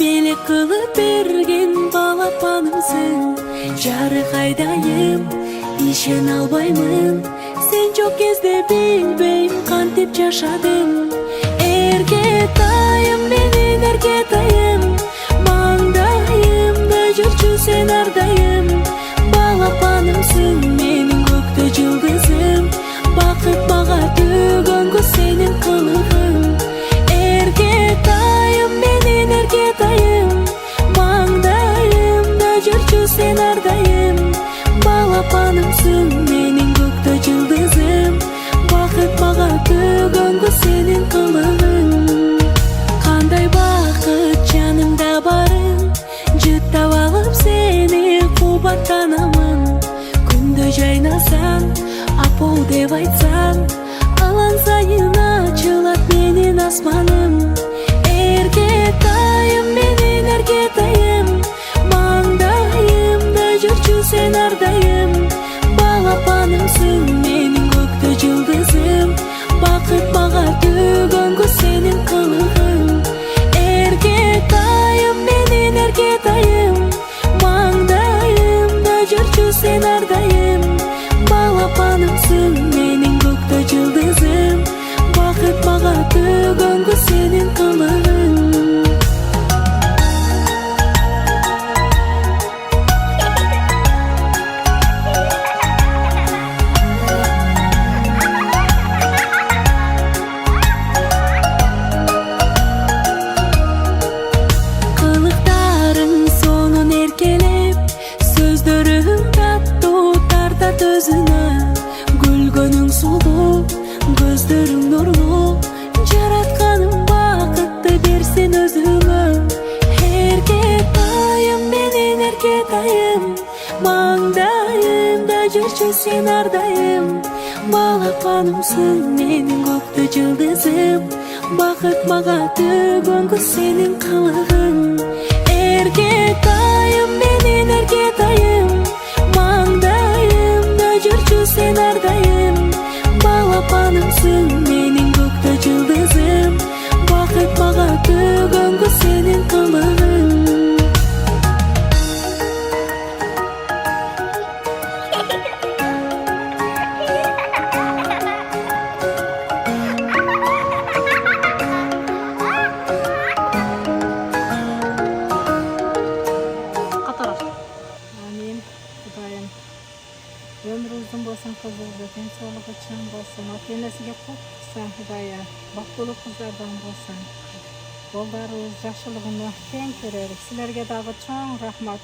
Белек кылып берген балапанымсың. Жарык айдайым, ишен албаймын. Сен жок кезде билбейм кантип жашадым. Эркетайым, менин эркетайым, маңдайымда жүрчү сен ардайым. Балапанымсың, менин көктө жылдызым. Бакыт мага төгөнгө сенин кылыгың. Эркетайым, менин эркетайым, маңдайымда жүрчү сен ардайым. Балапанымсың, менин көктө жылдызым. Бакыт мага төгөнгө сенин кылыгың. Кандай бакыт жанымда барын, жыттап алып сени кубаттанамын. Күндө жайнасаң, апол деп айтсаң, алан сайын ачылат менин асманым. Эркетайым, менин эркетайым, маңдайымда жүрчү сен ардайым. Балапанымсың, менин көктө жылдызым. Бакыт мага төгөнгө сенин кылыгың. Эркетайым, менин эркетайым, маңдайымда жүрчү сен ардайым. Балапанымсың, менин көктө жылдызым. Бакыт мага төгөнгө сенин кылыгың. Кылыктарың сонун эркелеп, сөздөрүң таттуу тартат өзүнө. Күлгөнүң сулуу, көздөрүң нурлуу, жаратканым бакытты берсин өзүңө. Эркетайым, менин эркетайым, маңдайымда жүрчү сен ардайым. Балапанымсың, менин көктө жылдызым. Бакыт мага төгөнгө сенин кылыгың. Эркетайым, менин эркетайым, маңдайымда жүрчү сен ардайым. Балапанымсың, менин көктө жылдызым. Бакыт мага төгөнгө сенин кылыгың. Amin. Kudayım. Ömrü uzun bolsun, kızınızda денсаулығы чың болсын. Ата-енесиге көп кылсын, Кудайым. Бактылуу кыздардан болсын. Балдарыбыз жакшылыгын тең көрөлүк. Силерге дагы чоң рахмат.